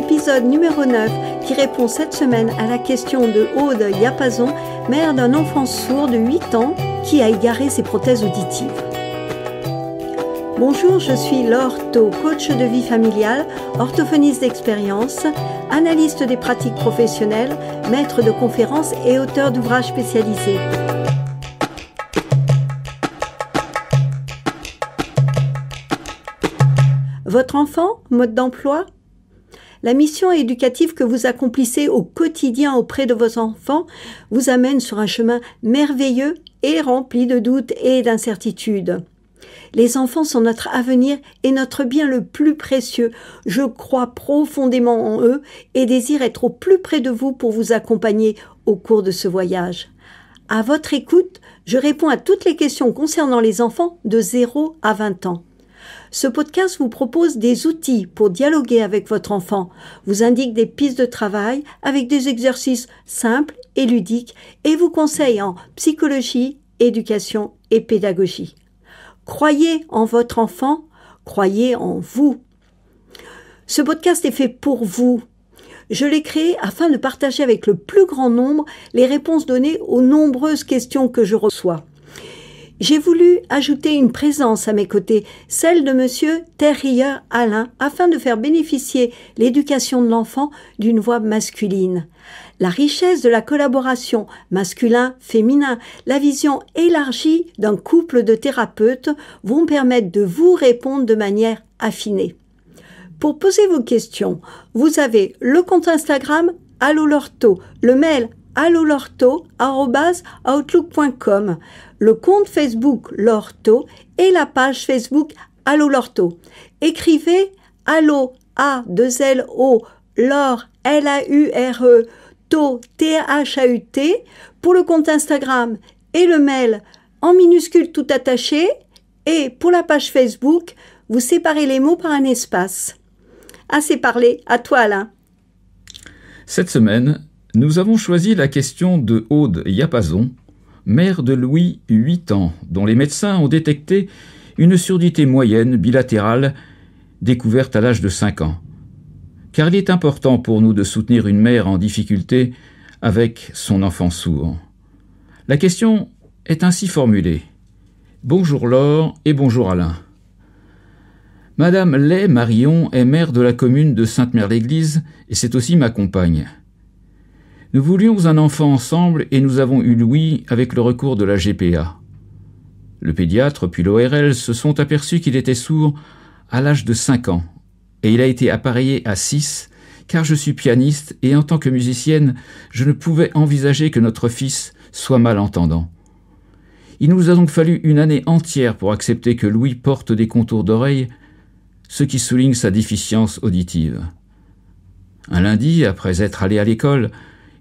l'épisode numéro 9 qui répond cette semaine à la question de Aude Yapazon, mère d'un enfant sourd de 8 ans qui a égaré ses prothèses auditives. Bonjour, je suis Laure Thau, coach de vie familiale, orthophoniste d'expérience, analyste des pratiques professionnelles, maître de conférences et auteur d'ouvrages spécialisés. Votre enfant, mode d'emploi ? La mission éducative que vous accomplissez au quotidien auprès de vos enfants vous amène sur un chemin merveilleux et rempli de doutes et d'incertitudes. Les enfants sont notre avenir et notre bien le plus précieux. Je crois profondément en eux et désire être au plus près de vous pour vous accompagner au cours de ce voyage. À votre écoute, je réponds à toutes les questions concernant les enfants de 0 à 20 ans. Ce podcast vous propose des outils pour dialoguer avec votre enfant, vous indique des pistes de travail avec des exercices simples et ludiques et vous conseille en psychologie, éducation et pédagogie. Croyez en votre enfant, croyez en vous. Ce podcast est fait pour vous. Je l'ai créé afin de partager avec le plus grand nombre les réponses données aux nombreuses questions que je reçois. J'ai voulu ajouter une présence à mes côtés, celle de Monsieur Terrier-Alain, afin de faire bénéficier l'éducation de l'enfant d'une voix masculine. La richesse de la collaboration masculin-féminin, la vision élargie d'un couple de thérapeutes vont permettre de vous répondre de manière affinée. Pour poser vos questions, vous avez le compte Instagram Allo Laure Thau, le mail allolorto@outlook.com, le compte Facebook Laure Thau et la page Facebook Allo Laure Thau. Écrivez Allo A2LO Laure Laure Thau THAUT pour le compte Instagram et le mail en minuscule tout attaché, et pour la page Facebook, vous séparez les mots par un espace. Assez parlé, à toi Alain. Cette semaine, nous avons choisi la question de Aude Yapazon, mère de Louis, 8 ans, dont les médecins ont détecté une surdité moyenne bilatérale découverte à l'âge de 5 ans. Car il est important pour nous de soutenir une mère en difficulté avec son enfant sourd. La question est ainsi formulée. Bonjour Laure et bonjour Alain. Madame Lay Marion est maire de la commune de Sainte-Mère-l'Église et c'est aussi ma compagne. Nous voulions un enfant ensemble et nous avons eu Louis avec le recours de la GPA. Le pédiatre puis l'ORL se sont aperçus qu'il était sourd à l'âge de 5 ans et il a été appareillé à 6 car je suis pianiste et en tant que musicienne, je ne pouvais envisager que notre fils soit malentendant. Il nous a donc fallu une année entière pour accepter que Louis porte des contours d'oreille, ce qui souligne sa déficience auditive. Un lundi, après être allé à l'école,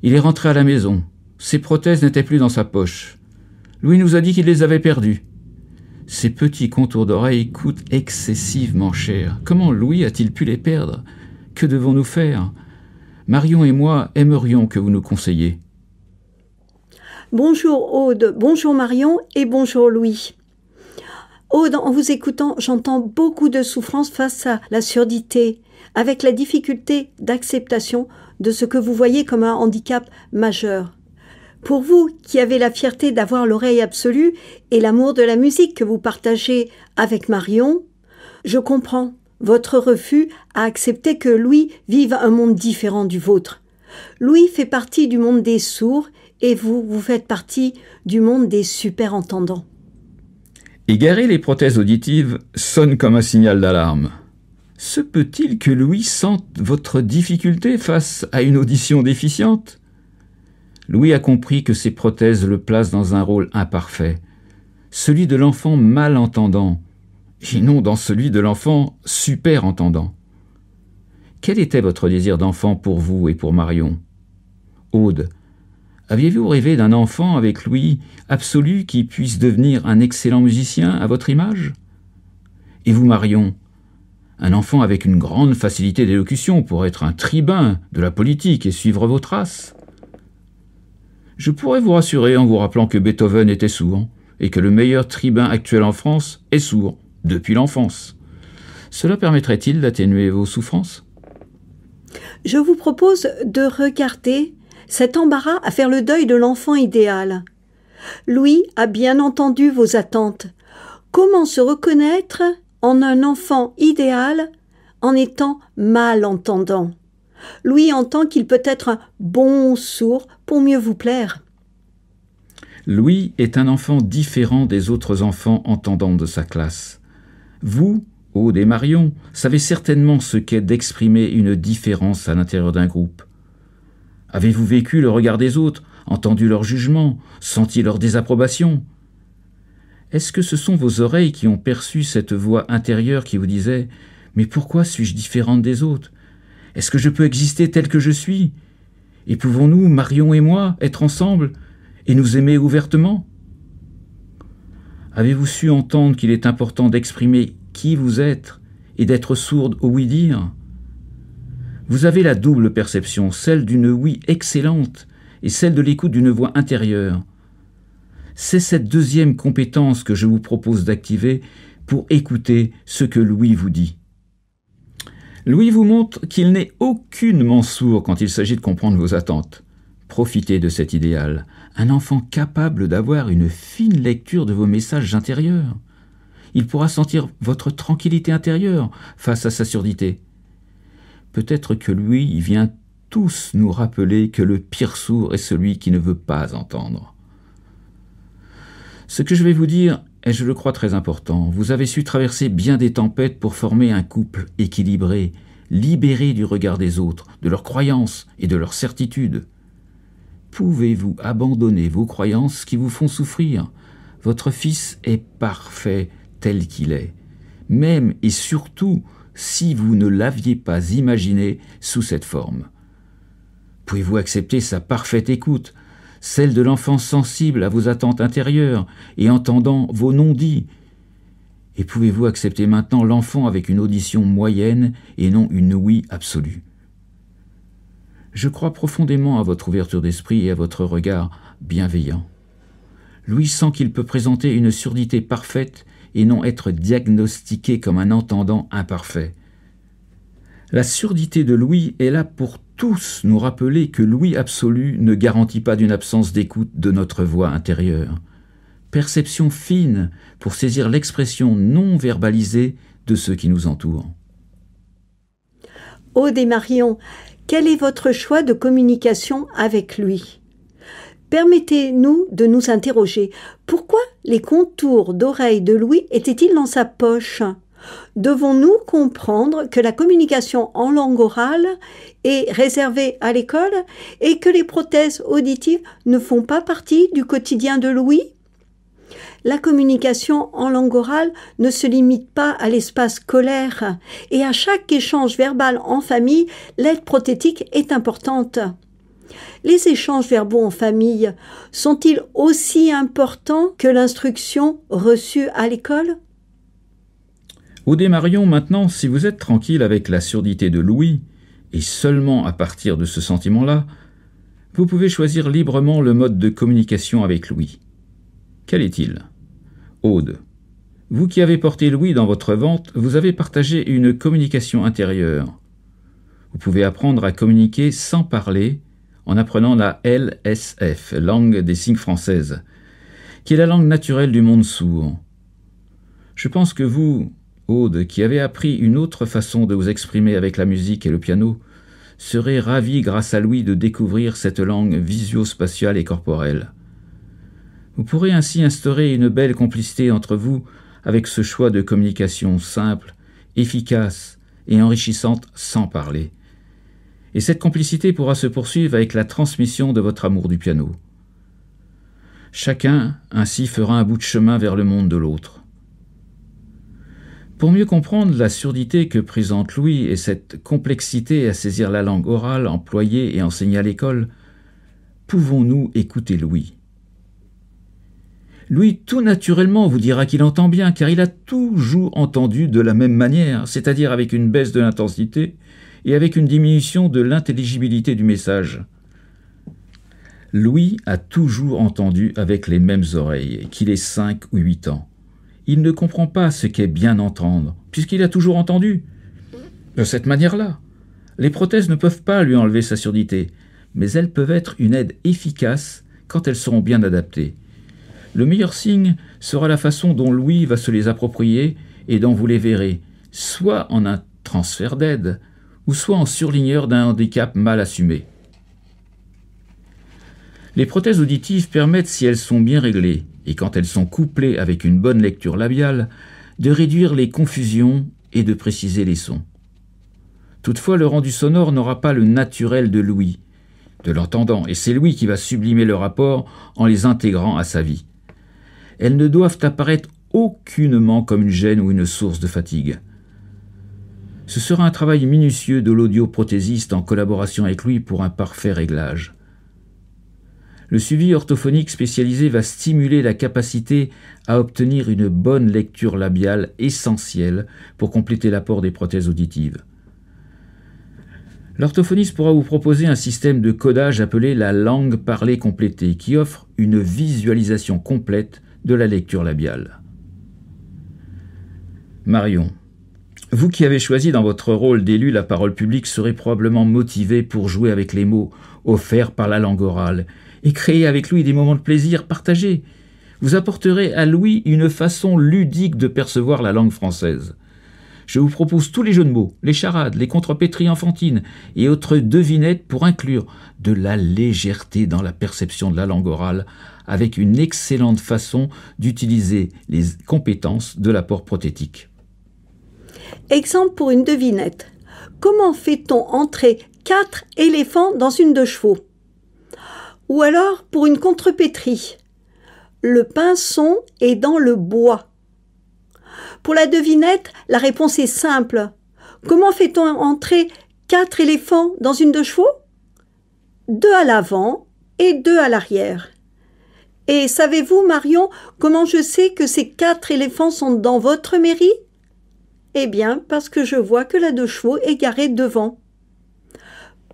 il est rentré à la maison. Ses prothèses n'étaient plus dans sa poche. Louis nous a dit qu'il les avait perdues. Ces petits contours d'oreilles coûtent excessivement cher. Comment Louis a-t-il pu les perdre ? Que devons-nous faire ? Marion et moi aimerions que vous nous conseilliez. Bonjour Aude, bonjour Marion et bonjour Louis. Aude, en vous écoutant, j'entends beaucoup de souffrance face à la surdité, avec la difficulté d'acceptation de ce que vous voyez comme un handicap majeur. Pour vous, qui avez la fierté d'avoir l'oreille absolue et l'amour de la musique que vous partagez avec Marion, je comprends votre refus à accepter que Louis vive un monde différent du vôtre. Louis fait partie du monde des sourds et vous faites partie du monde des super-entendants. Égarer les prothèses auditives sonne comme un signal d'alarme. Se peut-il que Louis sente votre difficulté face à une audition déficiente ? Louis a compris que ces prothèses le placent dans un rôle imparfait, celui de l'enfant malentendant, et non dans celui de l'enfant super-entendant. Quel était votre désir d'enfant pour vous et pour Marion ? Aude, aviez-vous rêvé d'un enfant avec Louis absolu qui puisse devenir un excellent musicien à votre image ? Et vous, Marion, un enfant avec une grande facilité d'élocution pour être un tribun de la politique et suivre vos traces ? Je pourrais vous rassurer en vous rappelant que Beethoven était sourd et que le meilleur tribun actuel en France est sourd depuis l'enfance. Cela permettrait-il d'atténuer vos souffrances ? Je vous propose de regarder cet embarras à faire le deuil de l'enfant idéal. Louis a bien entendu vos attentes. Comment se reconnaître en un enfant idéal en étant malentendant? Louis entend qu'il peut être un bon sourd pour mieux vous plaire. Louis est un enfant différent des autres enfants entendants de sa classe. Vous, Aude et Marion, savez certainement ce qu'est d'exprimer une différence à l'intérieur d'un groupe. Avez-vous vécu le regard des autres, entendu leur jugement, senti leur désapprobation? Est-ce que ce sont vos oreilles qui ont perçu cette voix intérieure qui vous disait « Mais pourquoi suis-je différente des autres? Est-ce que je peux exister tel que je suis? Et pouvons-nous, Marion et moi, être ensemble et nous aimer ouvertement ?» Avez-vous su entendre qu'il est important d'exprimer qui vous êtes et d'être sourde au oui-dire? Vous avez la double perception, celle d'une oui excellente et celle de l'écoute d'une voix intérieure. C'est cette deuxième compétence que je vous propose d'activer pour écouter ce que Louis vous dit. Louis vous montre qu'il n'est aucunement sourd quand il s'agit de comprendre vos attentes. Profitez de cet idéal, un enfant capable d'avoir une fine lecture de vos messages intérieurs. Il pourra sentir votre tranquillité intérieure face à sa surdité. Peut-être que lui vient tous nous rappeler que le pire sourd est celui qui ne veut pas entendre. Ce que je vais vous dire est, je le crois, très important. Vous avez su traverser bien des tempêtes pour former un couple équilibré, libéré du regard des autres, de leurs croyances et de leurs certitudes. Pouvez-vous abandonner vos croyances qui vous font souffrir? Votre fils est parfait tel qu'il est, même et surtout si vous ne l'aviez pas imaginé sous cette forme. Pouvez-vous accepter sa parfaite écoute, celle de l'enfant sensible à vos attentes intérieures et entendant vos non-dits? Et pouvez-vous accepter maintenant l'enfant avec une audition moyenne et non une ouïe absolue? Je crois profondément à votre ouverture d'esprit et à votre regard bienveillant. Louis sent qu'il peut présenter une surdité parfaite et non être diagnostiqué comme un entendant imparfait. La surdité de Louis est là pour tous nous rappeler que l'ouïe absolue ne garantit pas d'une absence d'écoute de notre voix intérieure. Perception fine pour saisir l'expression non verbalisée de ceux qui nous entourent. Aude et Marion, quel est votre choix de communication avec lui? Permettez-nous de nous interroger. Pourquoi les contours d'oreilles de Louis étaient-ils dans sa poche? Devons-nous comprendre que la communication en langue orale est réservée à l'école et que les prothèses auditives ne font pas partie du quotidien de Louis? La communication en langue orale ne se limite pas à l'espace scolaire et à chaque échange verbal en famille, l'aide prothétique est importante. Les échanges verbaux en famille sont-ils aussi importants que l'instruction reçue à l'école? Aude et Marion, maintenant, si vous êtes tranquille avec la surdité de Louis, et seulement à partir de ce sentiment-là, vous pouvez choisir librement le mode de communication avec Louis. Quel est-il? Aude, vous qui avez porté Louis dans votre ventre, vous avez partagé une communication intérieure. Vous pouvez apprendre à communiquer sans parler en apprenant la LSF, langue des signes française, qui est la langue naturelle du monde sourd. Je pense que vous, Aude, qui avez appris une autre façon de vous exprimer avec la musique et le piano, serez ravi grâce à Louis de découvrir cette langue visio-spatiale et corporelle. Vous pourrez ainsi instaurer une belle complicité entre vous avec ce choix de communication simple, efficace et enrichissante sans parler. Et cette complicité pourra se poursuivre avec la transmission de votre amour du piano. Chacun ainsi fera un bout de chemin vers le monde de l'autre. Pour mieux comprendre la surdité que présente Louis et cette complexité à saisir la langue orale employée et enseignée à l'école, pouvons-nous écouter Louis? Louis, tout naturellement, vous dira qu'il entend bien, car il a toujours entendu de la même manière, c'est-à-dire avec une baisse de l'intensité et avec une diminution de l'intelligibilité du message. Louis a toujours entendu avec les mêmes oreilles, qu'il ait 5 ou 8 ans. Il ne comprend pas ce qu'est bien entendre, puisqu'il a toujours entendu. De cette manière-là, Les prothèses ne peuvent pas lui enlever sa surdité, mais elles peuvent être une aide efficace quand elles seront bien adaptées. Le meilleur signe sera la façon dont Louis va se les approprier et dont vous les verrez, soit en un transfert d'aide, ou soit en surligneur d'un handicap mal assumé. Les prothèses auditives permettent, si elles sont bien réglées, et quand elles sont couplées avec une bonne lecture labiale, de réduire les confusions et de préciser les sons. Toutefois, le rendu sonore n'aura pas le naturel de l'ouïe, de l'entendant, et c'est l'ouïe qui va sublimer le rapport en les intégrant à sa vie. Elles ne doivent apparaître aucunement comme une gêne ou une source de fatigue. Ce sera un travail minutieux de l'audioprothésiste en collaboration avec lui pour un parfait réglage. Le suivi orthophonique spécialisé va stimuler la capacité à obtenir une bonne lecture labiale essentielle pour compléter l'apport des prothèses auditives. L'orthophoniste pourra vous proposer un système de codage appelé la langue parlée complétée qui offre une visualisation complète de la lecture labiale. Marion, vous qui avez choisi dans votre rôle d'élu la parole publique serez probablement motivé pour jouer avec les mots offerts par la langue orale et créer avec Louis des moments de plaisir partagés. Vous apporterez à Louis une façon ludique de percevoir la langue française. Je vous propose tous les jeux de mots, les charades, les contrepétries enfantines et autres devinettes pour inclure de la légèreté dans la perception de la langue orale avec une excellente façon d'utiliser les compétences de l'apport prothétique. Exemple pour une devinette. Comment fait-on entrer 4 éléphants dans une de chevaux? Ou alors pour une contrepétrie. Le pinson est dans le bois. Pour la devinette, la réponse est simple. Comment fait-on entrer 4 éléphants dans une de chevaux? 2 à l'avant et 2 à l'arrière. Et savez-vous, Marion, comment je sais que ces 4 éléphants sont dans votre mairie? Eh bien, parce que je vois que la de chevaux est garée devant.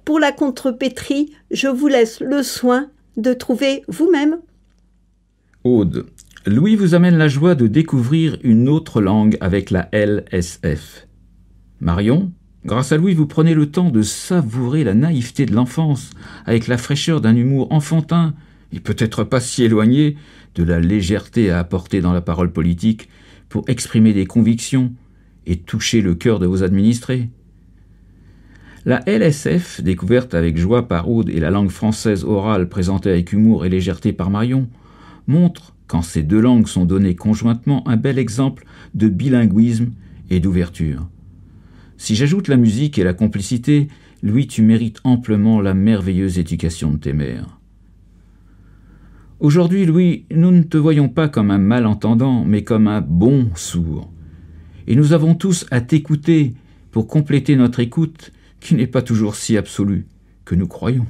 Pour la contrepétrie, je vous laisse le soin de trouver vous-même. Aude, Louis vous amène la joie de découvrir une autre langue avec la LSF. Marion, grâce à Louis, vous prenez le temps de savourer la naïveté de l'enfance avec la fraîcheur d'un humour enfantin et peut-être pas si éloigné de la légèreté à apporter dans la parole politique pour exprimer des convictions et toucher le cœur de vos administrés. La LSF, découverte avec joie par Aude et la langue française orale présentée avec humour et légèreté par Marion, montre, quand ces deux langues sont données conjointement, un bel exemple de bilinguisme et d'ouverture. Si j'ajoute la musique et la complicité, Louis, tu mérites amplement la merveilleuse éducation de tes mères. Aujourd'hui, Louis, nous ne te voyons pas comme un malentendant, mais comme un bon sourd. Et nous avons tous à t'écouter pour compléter notre écoute, qui n'est pas toujours si absolue que nous croyons.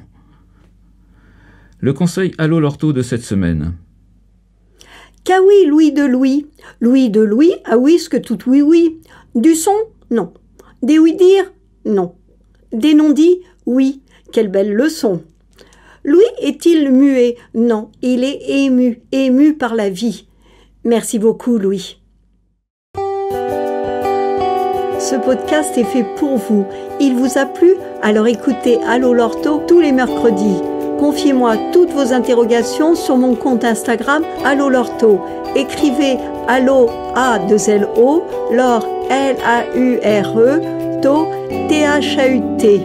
Le conseil Allô l'ortho de cette semaine. Qu'à oui, Louis de Louis. Louis de Louis, ah oui, ce que tout oui, oui. Du son, non. Des oui-dire, non. Des non-dits, oui. Quelle belle leçon. Louis est-il muet? Non, il est ému par la vie. Merci beaucoup, Louis. Ce podcast est fait pour vous. Il vous a plu? Alors écoutez Allô l'ortho tous les mercredis. Confiez-moi toutes vos interrogations sur mon compte Instagram Allô l'ortho. Écrivez Allô A2LO, Laure L-A-U-R-E, To T-H-A-U-T.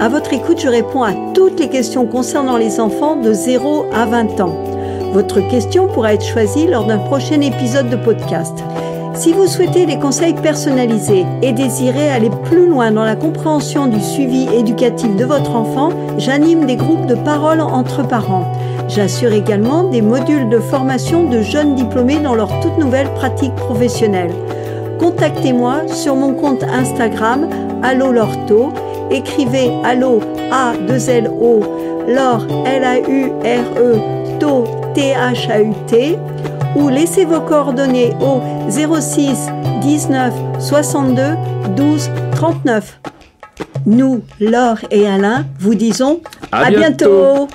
À votre écoute, je réponds à toutes les questions concernant les enfants de 0 à 20 ans. Votre question pourra être choisie lors d'un prochain épisode de podcast. Si vous souhaitez des conseils personnalisés et désirez aller plus loin dans la compréhension du suivi éducatif de votre enfant, j'anime des groupes de parole entre parents. J'assure également des modules de formation de jeunes diplômés dans leur toute nouvelle pratique professionnelle. Contactez-moi sur mon compte Instagram Allô l'ortho. Écrivez Allô A2LO, Laure L-A-U-R-E, To T-H-A-U-T. Ou laissez vos coordonnées au 06 19 62 12 39. Nous, Laure et Alain, vous disons à bientôt.